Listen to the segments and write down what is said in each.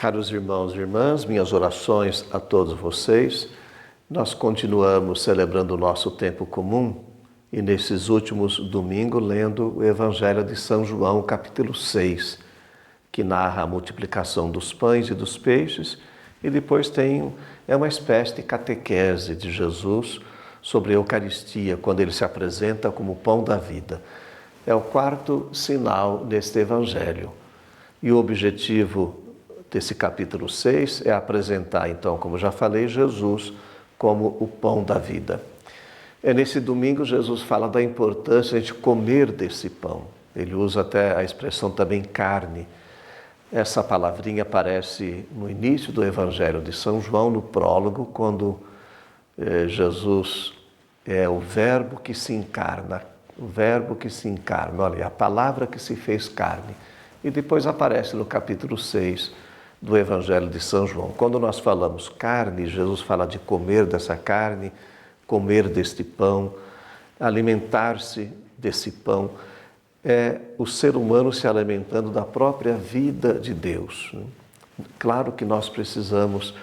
Caros irmãos e irmãs, minhas orações a todos vocês. Nós continuamos celebrando o nosso tempo comum e nesses últimos domingos lendo o Evangelho de São João, capítulo 6, que narra a multiplicação dos pães e dos peixes, e depois é uma espécie de catequese de Jesus sobre a Eucaristia, quando ele se apresenta como o pão da vida. É o quarto sinal deste Evangelho. E o objetivo desse capítulo 6 é apresentar, então, como já falei, Jesus como o pão da vida. Nesse domingo, Jesus fala da importância de comer desse pão. Ele usa até a expressão também carne. Essa palavrinha aparece no início do Evangelho de São João, no prólogo, quando Jesus é o verbo que se encarna. O verbo que se encarna, olha, a palavra que se fez carne. E depois aparece no capítulo 6 do Evangelho de São João. Quando nós falamos carne, Jesus fala de comer dessa carne, comer deste pão, alimentar-se desse pão. É o ser humano se alimentando da própria vida de Deus. Claro que nós precisamos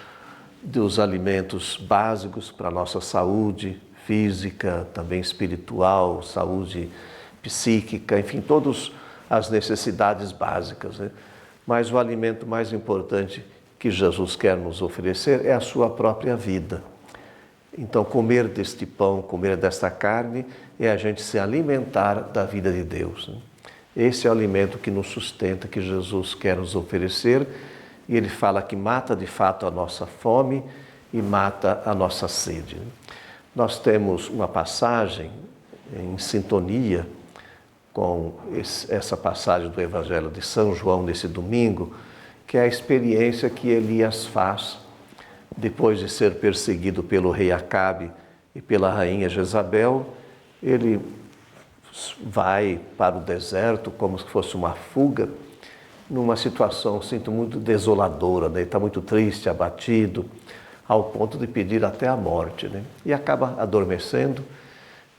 dos alimentos básicos para a nossa saúde física, também espiritual, saúde psíquica, enfim, todas as necessidades básicas, né? Mas o alimento mais importante que Jesus quer nos oferecer é a sua própria vida. Então, comer deste pão, comer desta carne, é a gente se alimentar da vida de Deus, né? Esse é o alimento que nos sustenta, que Jesus quer nos oferecer, e ele fala que mata de fato a nossa fome e mata a nossa sede. Nós temos uma passagem em sintonia com essa passagem do Evangelho de São João nesse domingo, que é a experiência que Elias faz depois de ser perseguido pelo rei Acabe e pela rainha Jezabel. Ele vai para o deserto como se fosse uma fuga, numa situação, sinto, muito desoladora, né? Ele está muito triste, abatido, ao ponto de pedir até a morte, né? E acaba adormecendo,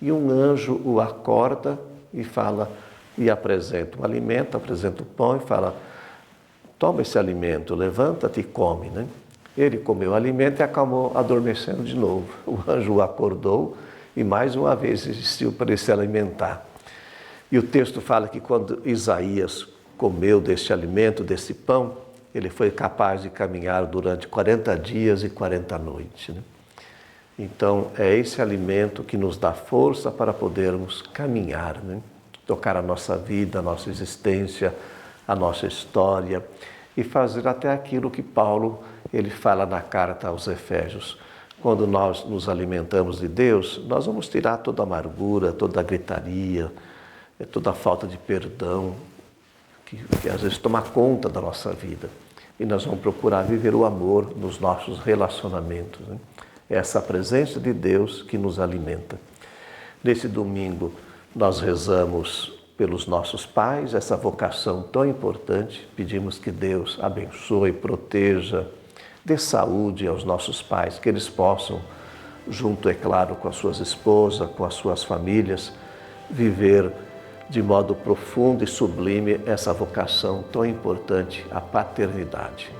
e um anjo o acorda e fala, e apresenta o alimento, apresenta o pão e fala: toma esse alimento, levanta-te e come, né? Ele comeu o alimento e acabou adormecendo de novo. O anjo o acordou e mais uma vez insistiu para ele se alimentar. E o texto fala que quando Isaías comeu deste alimento, desse pão, ele foi capaz de caminhar durante 40 dias e 40 noites, né? Então, é esse alimento que nos dá força para podermos caminhar, né? Tocar a nossa vida, a nossa existência, a nossa história e fazer até aquilo que Paulo ele fala na carta aos Efésios. Quando nós nos alimentamos de Deus, nós vamos tirar toda a amargura, toda a gritaria, toda a falta de perdão, que às vezes toma conta da nossa vida. E nós vamos procurar viver o amor nos nossos relacionamentos, né? É essa presença de Deus que nos alimenta. Nesse domingo, nós rezamos pelos nossos pais, essa vocação tão importante. Pedimos que Deus abençoe, proteja, dê saúde aos nossos pais, que eles possam, junto, é claro, com as suas esposas, com as suas famílias, viver de modo profundo e sublime essa vocação tão importante, a paternidade.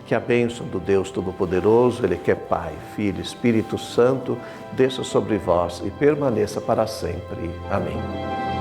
Que a bênção do Deus Todo-Poderoso, Ele que é Pai, Filho, Espírito Santo, desça sobre vós e permaneça para sempre. Amém.